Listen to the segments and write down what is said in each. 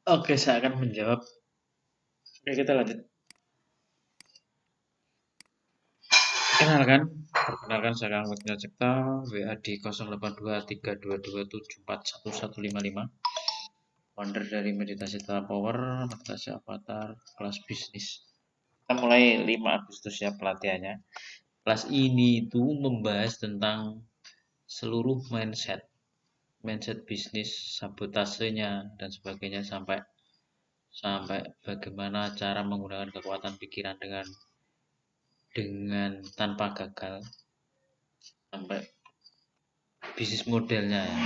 Oke, saya akan menjawab. Oke, kita lanjut. Kenalkan, perkenalkan saya Kang Wisnu Cipta, WA di 08232277411155. Founder dari Meditasi Power, Meditasi Avatar, kelas bisnis. Kita mulai 5 Agustus ya pelatihannya. Kelas ini itu membahas tentang seluruh mindset bisnis, sabotasenya dan sebagainya sampai sampai bagaimana cara menggunakan kekuatan pikiran dengan tanpa gagal sampai bisnis modelnya ya.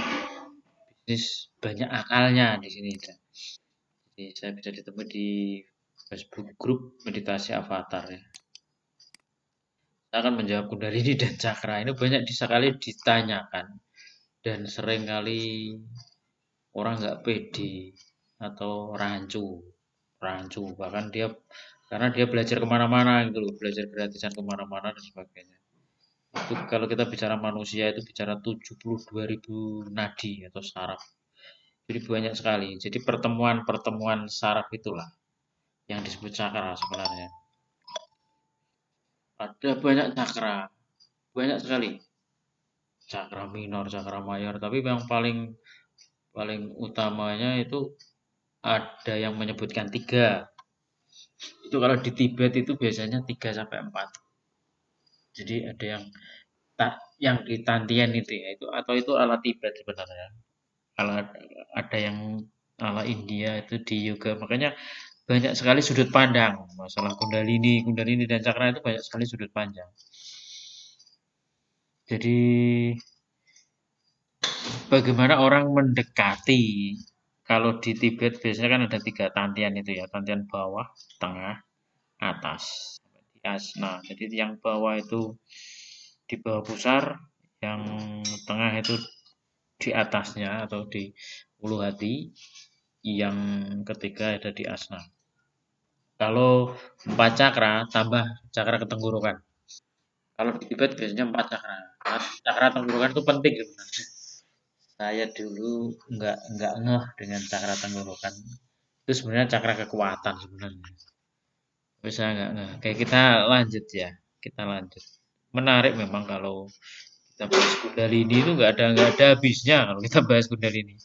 Bisnis banyak akalnya di sini. Jadi saya bisa ditemu di Facebook grup Meditasi Avatar ya. Saya akan menjawab Kundalini dan Cakra. Ini banyak sekali ditanyakan dan sering kali orang nggak pede atau rancu bahkan dia karena dia belajar kemana-mana gitu loh, belajar gratisan kemana-mana dan sebagainya. Itu kalau kita bicara manusia itu bicara 72.000 nadi atau saraf. Jadi banyak sekali. Jadi pertemuan-pertemuan saraf itulah yang disebut cakra sebenarnya. Ada banyak cakra, banyak sekali. Cakra minor, cakra mayor, tapi yang paling paling utamanya itu ada yang menyebutkan tiga. Itu kalau di Tibet itu biasanya 3 sampai 4. Jadi ada yang di Tantian itu ya, itu atau itu ala Tibet sebenarnya. Kalau ada yang ala India itu di yoga. Makanya banyak sekali sudut pandang masalah kundalini dan cakra itu banyak sekali sudut pandang. Jadi bagaimana orang mendekati kalau di Tibet biasanya kan ada 3 tantian itu ya, tantian bawah, tengah, atas, di asna. Jadi yang bawah itu di bawah pusar, yang tengah itu di atasnya atau di ulu hati, yang ketiga ada di asna. Kalau 4 cakra tambah cakra ketenggorokan. Kalau di Tibet biasanya 4 cakra. Cakra tenggorokan itu penting sebenarnya. Saya dulu nggak ngeh dengan cakra tenggorokan. Itu sebenarnya cakra kekuatan sebenarnya. Tapi saya nggak ngeh. Kayak kita lanjut ya. Kita lanjut. Menarik memang kalau kita bahas Kundalini itu nggak ada habisnya kalau kita bahas Kundalini.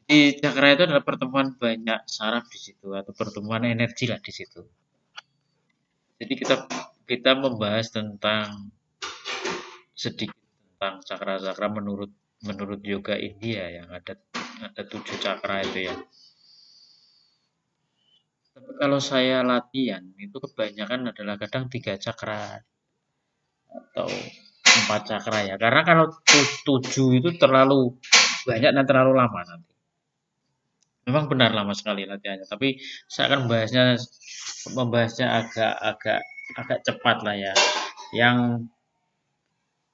Di cakra itu adalah pertemuan banyak saraf di situ atau pertemuan energi lah di situ. Jadi kita kita membahas tentang sedikit tentang cakra-cakra menurut menurut yoga India yang ada 7 cakra itu ya. Tapi kalau saya latihan itu kebanyakan adalah kadang 3 cakra atau 4 cakra ya. Karena kalau 7 itu terlalu banyak dan terlalu lama nanti. Memang benar lama sekali latihannya, tapi saya akan membahasnya agak cepat lah ya.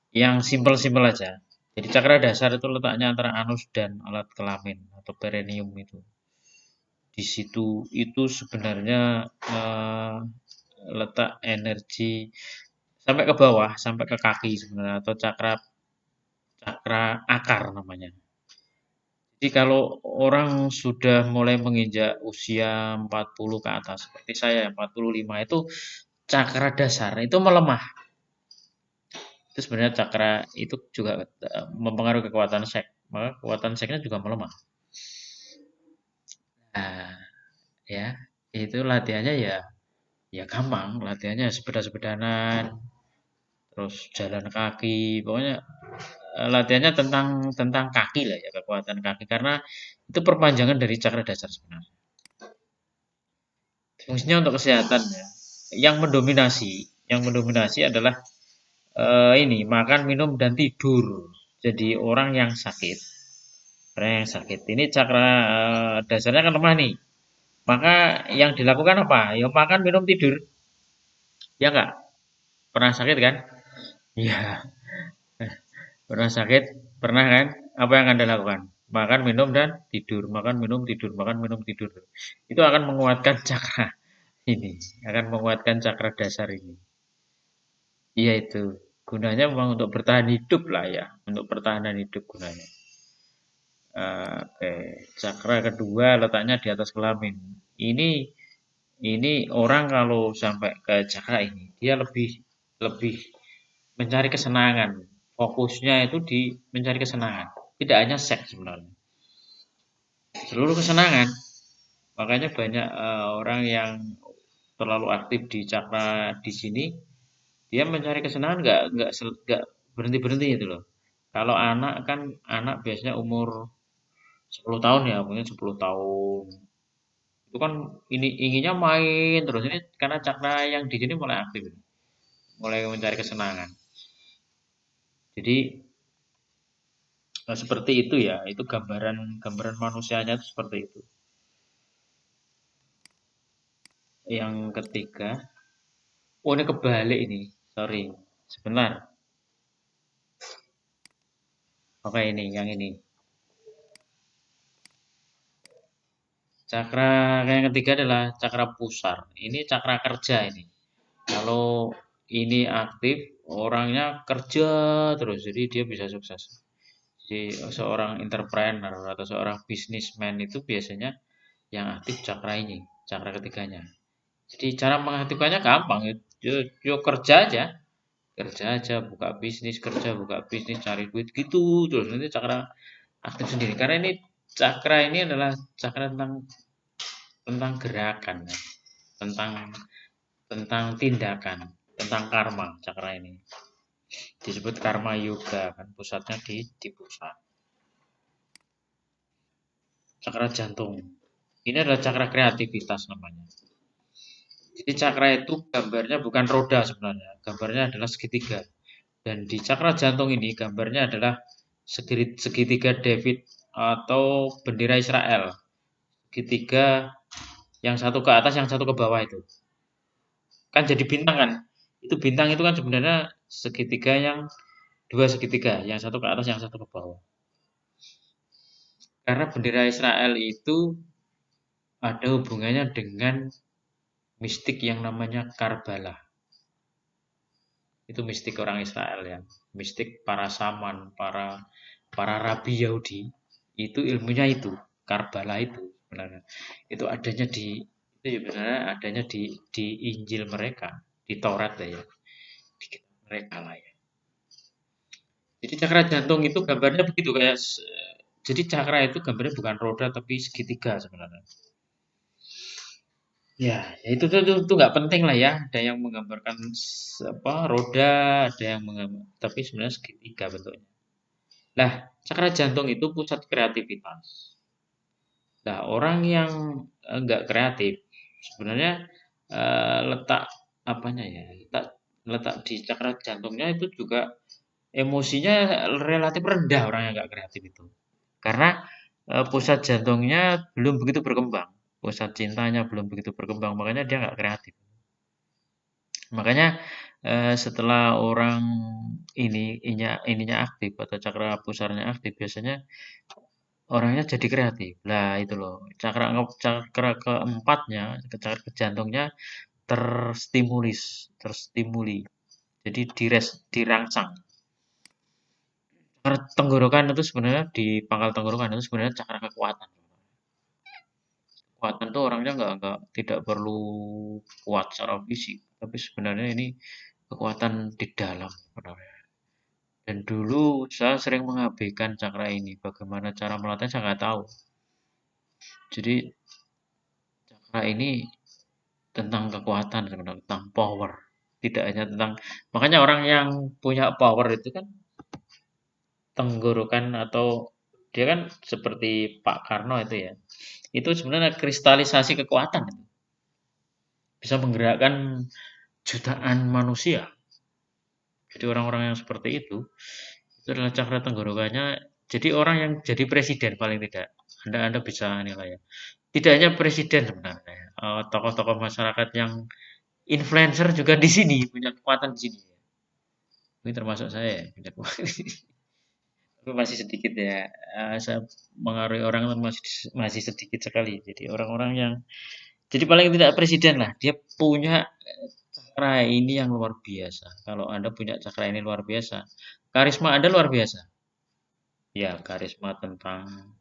Yang simpel-simpel aja. Jadi cakra dasar itu letaknya antara anus dan alat kelamin atau perineum itu. Di situ itu sebenarnya letak energi sampai ke bawah, sampai ke kaki sebenarnya atau cakra cakra akar namanya. Jadi kalau orang sudah mulai menginjak usia 40 ke atas, seperti saya 45 itu cakra dasar itu melemah. Itu sebenarnya cakra itu juga mempengaruhi kekuatan seks. Maka kekuatan seksnya juga melemah. Nah, ya, itu latihannya ya gampang, latihannya sepeda-sepedanan, terus jalan kaki, pokoknya latihannya tentang tentang kaki lah ya, kekuatan kaki karena itu perpanjangan dari cakra dasar sebenarnya. Fungsinya untuk kesehatan ya. Yang mendominasi adalah ini makan, minum dan tidur. Jadi orang yang sakit ini cakra dasarnya kan lemah nih. Maka yang dilakukan apa? Ya makan, minum, tidur. Ya enggak? Pernah sakit kan? Iya. Pernah sakit? Pernah kan? Apa yang Anda lakukan? Makan, minum, dan tidur. Makan, minum, tidur. Makan, minum, tidur. Itu akan menguatkan cakra ini. Akan menguatkan cakra dasar ini. Iya itu. Gunanya memang untuk bertahan hidup lah ya. Untuk pertahanan hidup gunanya. Cakra kedua letaknya di atas kelamin. Ini ini orang kalau sampai ke cakra ini, dia lebih lebih mencari kesenangan. Fokusnya itu di mencari kesenangan. Tidak hanya seks sebenarnya. Seluruh kesenangan. Makanya banyak orang yang terlalu aktif di cakra di sini, dia mencari kesenangan nggak berhenti berhenti itu loh. Kalau anak kan anak biasanya umur 10 tahun ya, mungkin 10 tahun. Itu kan ini inginnya main terus ini karena cakra yang di sini mulai aktif, mulai mencari kesenangan. Jadi seperti itu ya, itu gambaran gambaran manusianya itu seperti itu. Yang ketiga, oh ini kebalik ini, sorry, sebentar. Oke ini, yang ini. Cakra yang ketiga adalah cakra pusar. Ini cakra kerja ini. Kalau ini aktif, orangnya kerja terus, jadi dia bisa sukses. Jadi seorang entrepreneur atau seorang businessman itu biasanya yang aktif cakra ini, cakra ketiganya. Jadi cara mengaktifkannya gampang, yo kerja aja, buka bisnis, cari duit gitu, terus nanti cakra aktif sendiri. Karena ini cakra ini adalah cakra tentang gerakan, ya. tentang tentang tindakan, tentang karma cakra ini. Disebut karma yoga kan, pusatnya di pusat. Cakra jantung. Ini adalah cakra kreativitas namanya. Jadi cakra itu gambarnya bukan roda sebenarnya, gambarnya adalah segitiga. Dan di cakra jantung ini gambarnya adalah segitiga David atau bendera Israel. Segitiga yang satu ke atas, yang satu ke bawah itu. Kan jadi bintang kan? Itu bintang itu kan sebenarnya segitiga yang dua segitiga, yang satu ke atas, yang satu ke bawah. Karena bendera Israel itu ada hubungannya dengan mistik yang namanya Karbala. Itu mistik orang Israel ya. Mistik para saman, para rabi Yahudi. Itu ilmunya itu, Karbala itu sebenarnya. Itu adanya itu ya sebenarnya adanya di Injil mereka, di Taurat ya. Di kitab mereka lah ya. Jadi cakra jantung itu gambarnya begitu kayak jadi cakra itu gambarnya bukan roda tapi segitiga sebenarnya. Ya, ya itu nggak penting lah ya. Ada yang menggambarkan apa roda, ada yang menggambar, tapi sebenarnya segitiga bentuknya. Nah, cakra jantung itu pusat kreativitas. Nah, orang yang nggak kreatif sebenarnya letak apanya ya, letak letak di cakra jantungnya itu juga emosinya relatif rendah orang yang nggak kreatif itu. Karena pusat jantungnya belum begitu berkembang, pusat cintanya belum begitu berkembang, makanya dia nggak kreatif. Makanya setelah orang ininya aktif atau cakra pusarnya aktif, biasanya orangnya jadi kreatif. Lah itu loh, cakra keempatnya, cakra ke jantungnya terstimuli. Jadi dirangsang. Cakra tenggorokan itu sebenarnya di pangkal tenggorokan itu sebenarnya cakra kekuatan. Kekuatan tuh orangnya nggak tidak perlu kuat secara fisik, tapi sebenarnya ini kekuatan di dalam sebenarnya. Dan dulu saya sering mengabaikan cakra ini. Bagaimana cara melatihnya saya nggak tahu. Jadi cakra ini tentang kekuatan sebenarnya, tentang power. Tidak hanya tentang, makanya orang yang punya power itu kan tenggorokan atau dia kan seperti Pak Karno itu ya. Itu sebenarnya kristalisasi kekuatan. Bisa menggerakkan jutaan manusia. Jadi orang-orang yang seperti itu adalah cakra tenggorokannya. Jadi orang yang jadi presiden paling tidak. Anda bisa nilai ya. Tidak hanya presiden sebenarnya. Tokoh-tokoh masyarakat yang influencer juga di sini punya kekuatan di sini. Ini termasuk saya ya, punya kekuatan. Tapi masih sedikit ya. Saya mengaruhi orang itu masih sedikit sekali. Jadi orang-orang yang jadi paling tidak presiden lah. Dia punya cakra ini yang luar biasa. Kalau Anda punya cakra ini luar biasa, karisma Anda luar biasa. Ya, karisma tentang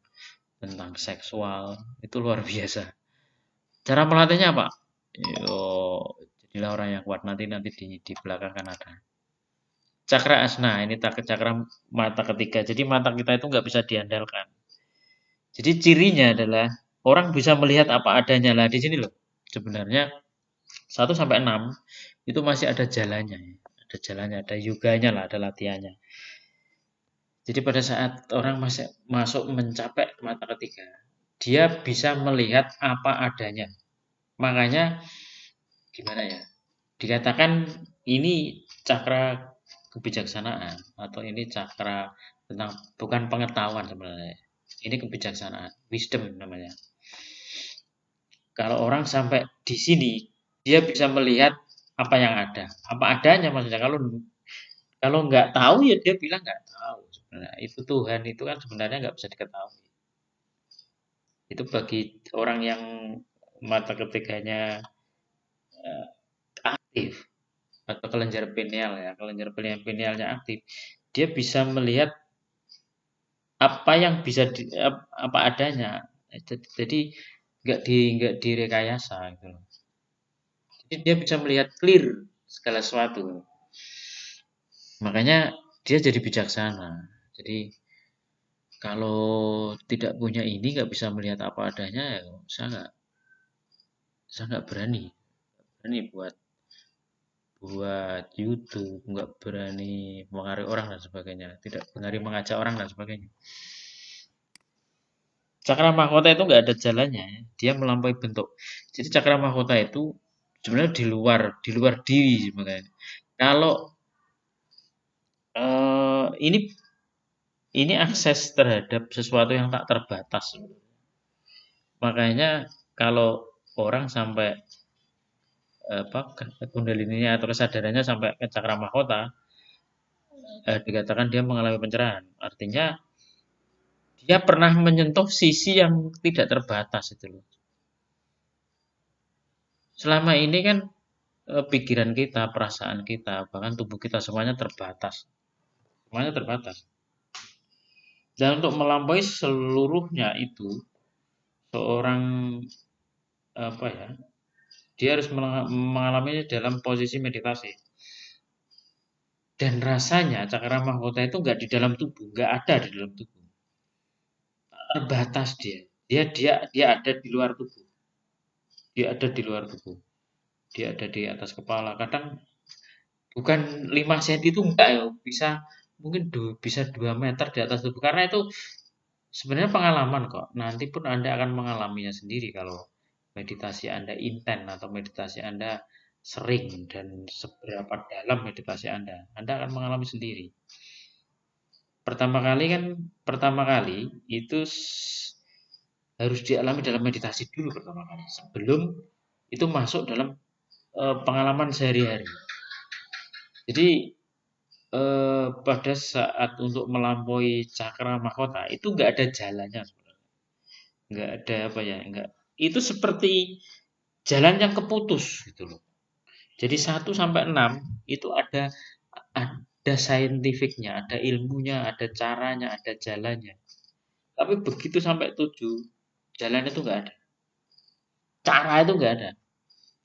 tentang seksual, itu luar biasa. Cara melatihnya apa? Yo, jadilah orang yang kuat, nanti nanti di belakang kan ada. Cakra asna, ini cakra mata ketiga. Jadi mata kita itu nggak bisa diandalkan. Jadi cirinya adalah orang bisa melihat apa adanya lah di sini loh. Sebenarnya 1 sampai 6 itu masih ada jalannya, ada jalannya, ada yuganya lah, ada latihannya. Jadi pada saat orang masih masuk mencapai mata ketiga, dia bisa melihat apa adanya. Makanya gimana ya? Dikatakan ini cakra kebijaksanaan atau ini cakra tentang bukan pengetahuan sebenarnya. Ini kebijaksanaan, wisdom namanya. Kalau orang sampai di sini, dia bisa melihat apa yang ada, apa adanya maksudnya. Kalau kalau nggak tahu ya dia bilang nggak tahu. Sebenarnya itu Tuhan itu kan sebenarnya nggak bisa diketahui. Itu bagi orang yang mata ketiganya aktif atau kelenjar pineal ya, kelenjar pinealnya aktif, dia bisa melihat apa yang bisa apa adanya. Jadi nggak direkayasa gitu loh. Jadi dia bisa melihat clear segala sesuatu. Makanya dia jadi bijaksana. Jadi kalau tidak punya ini nggak bisa melihat apa adanya ya saya nggak berani buat buat YouTube, nggak berani mengaruhi orang dan sebagainya, tidak berani mengajak orang dan sebagainya. Cakra mahkota itu nggak ada jalannya, dia melampaui bentuk. Jadi cakra mahkota itu sebenarnya di luar diri sebenarnya. Kalau ini akses terhadap sesuatu yang tak terbatas. Makanya kalau orang sampai apa kundalininya atau kesadarannya sampai ke cakra mahkota, dikatakan dia mengalami pencerahan. Artinya dia pernah menyentuh sisi yang tidak terbatas itu loh. Selama ini kan pikiran kita, perasaan kita, bahkan tubuh kita semuanya terbatas. Semuanya terbatas. Dan untuk melampaui seluruhnya itu, seorang apa ya, dia harus mengalaminya dalam posisi meditasi. Dan rasanya cakra mahkota itu nggak di dalam tubuh, nggak ada di dalam tubuh. Terbatas dia. Dia ada di luar tubuh. Dia ada di luar tubuh. Dia ada di atas kepala. Kadang bukan 5 cm itu enggak ya, bisa mungkin bisa 2 meter di atas tubuh. Karena itu sebenarnya pengalaman kok. Nanti pun Anda akan mengalaminya sendiri kalau meditasi Anda intens atau meditasi Anda sering dan seberapa dalam meditasi Anda. Anda akan mengalami sendiri. Pertama kali itu harus dialami dalam meditasi dulu pertama kali sebelum itu masuk dalam pengalaman sehari-hari. Jadi pada saat untuk melampaui cakra mahkota itu nggak ada jalannya sebenarnya. Nggak ada apa ya, nggak. Itu seperti jalan yang keputus gitu loh. Jadi 1 sampai 6 itu ada saintifiknya, ada ilmunya, ada caranya, ada jalannya. Tapi begitu sampai 7, jalan itu nggak ada. Cara itu nggak ada.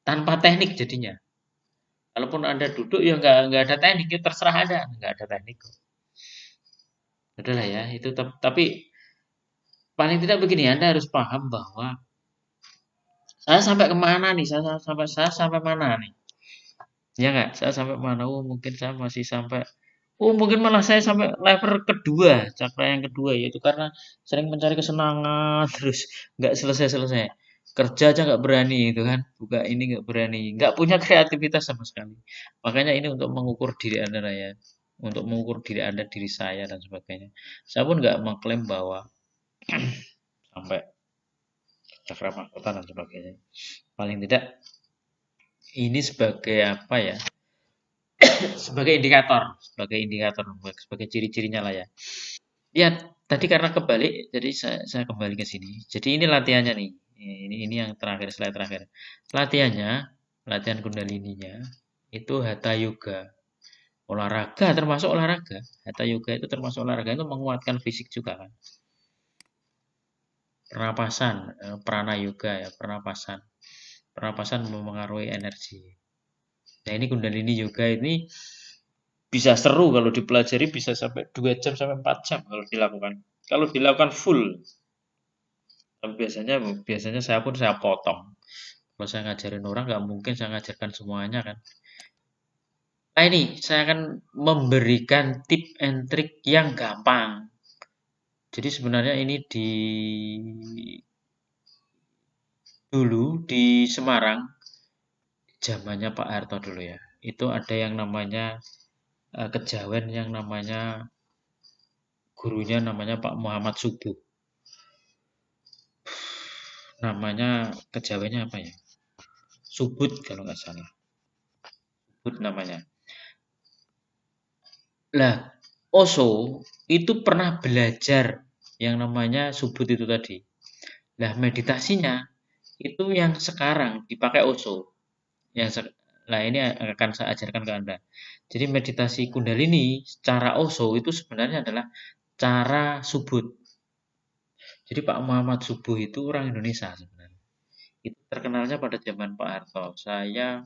Tanpa teknik jadinya. Kalaupun Anda duduk ya nggak ada teknik, ya terserah Anda, nggak ada teknik. Adalah ya, itu tapi paling tidak begini, Anda harus paham bahwa saya sampai kemana nih, saya sampai mana nih, ya nggak, saya sampai mana, oh mungkin saya masih sampai, oh mungkin malah saya sampai level kedua, cakra yang kedua, yaitu karena sering mencari kesenangan, terus nggak selesai-selesai, kerja aja nggak berani itu kan, buka ini nggak berani, nggak punya kreativitas sama sekali. Makanya ini untuk mengukur diri Anda lah ya, untuk mengukur diri Anda, diri saya dan sebagainya. Saya pun nggak mengklaim bahwa sampai cakra mahkota dan sebagainya. Paling tidak ini sebagai apa ya? Sebagai indikator, sebagai ciri-cirinya lah ya. Ya, tadi karena kebalik, jadi saya kembali ke sini. Jadi ini latihannya nih. Ini yang terakhir, slide terakhir. Latihannya, latihan kundalininya itu hatha yoga. Olahraga termasuk olahraga. Hatha yoga itu termasuk olahraga, itu menguatkan fisik juga kan. pernapasan, prana yoga ya, pernapasan. Pernapasan memengaruhi energi. Nah, ini Kundalini Yoga ini bisa seru kalau dipelajari, bisa sampai 2 jam sampai 4 jam kalau dilakukan. Kalau dilakukan full, tapi biasanya biasanya saya potong. Kalau saya ngajarin orang nggak mungkin saya ngajarkan semuanya kan. Nah ini saya akan memberikan tip and trick yang gampang. Jadi sebenarnya ini dulu di Semarang, zamannya Pak Harto dulu ya. Itu ada yang namanya kejawen yang namanya gurunya namanya Pak Muhammad Subuh. Namanya kejawennya apa ya? Subut kalau nggak salah. Subut namanya. Lah, Osho itu pernah belajar yang namanya subut itu tadi. Lah, meditasinya itu yang sekarang dipakai Osho. Nah, ini akan saya ajarkan ke Anda. Jadi meditasi Kundalini secara Osho itu sebenarnya adalah cara subut. Jadi Pak Muhammad Subuh itu orang Indonesia sebenarnya. Itu terkenalnya pada zaman Pak Harto. Saya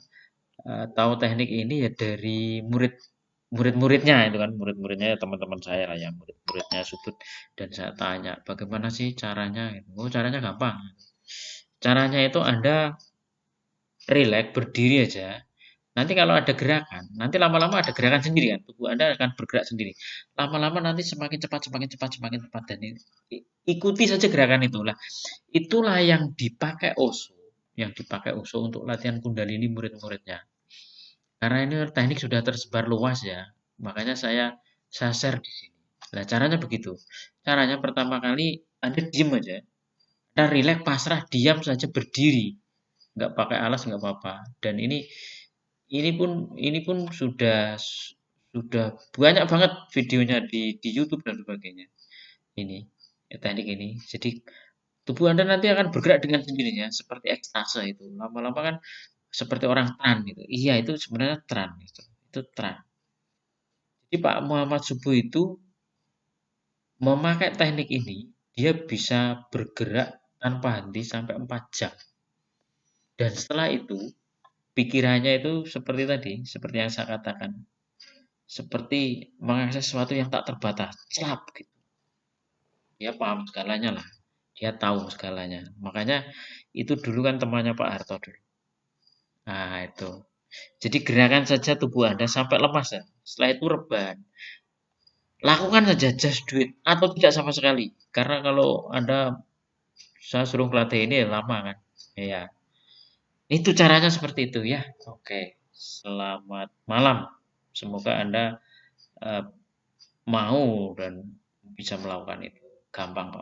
tahu teknik ini ya dari murid-muridnya itu kan, murid-muridnya ya teman-teman saya lah ya, murid-muridnya Subud. Dan saya tanya, bagaimana sih caranya? Oh, caranya gampang. Caranya itu Anda rileks, berdiri aja. Nanti kalau ada gerakan, nanti lama-lama ada gerakan sendiri kan, tubuh Anda akan bergerak sendiri. Lama-lama nanti semakin cepat, semakin cepat, semakin cepat dan ikuti saja gerakan itulah. Itulah yang dipakai Osho, untuk latihan Kundalini murid-muridnya. Karena ini teknik sudah tersebar luas ya, makanya saya share di sini. Nah, caranya begitu. Caranya pertama kali Anda diem aja. Anda rileks, pasrah, diam saja berdiri. Nggak pakai alas nggak apa-apa. Dan ini pun sudah banyak banget videonya di YouTube dan sebagainya. Ini teknik ini. Jadi tubuh Anda nanti akan bergerak dengan sendirinya seperti ekstase itu. Lama-lama kan seperti orang tran gitu. Iya, itu sebenarnya tran gitu. Itu tran. Jadi Pak Muhammad Subuh itu memakai teknik ini, dia bisa bergerak tanpa henti sampai 4 jam. Dan setelah itu, pikirannya itu seperti tadi, seperti yang saya katakan. Seperti mengakses sesuatu yang tak terbatas. Celap gitu. Dia paham segalanya lah. Dia tahu segalanya. Makanya itu dulu kan temannya Pak Harto dulu. Nah, itu. Jadi gerakan saja tubuh Anda sampai lemas ya. Setelah itu rebahan. Lakukan saja, just do it. Atau tidak sama sekali. Karena kalau Anda, saya suruh pelatih ini ya lama kan. Ya, itu caranya seperti itu ya. Oke, selamat malam. Semoga Anda mau dan bisa melakukan itu. Gampang kok.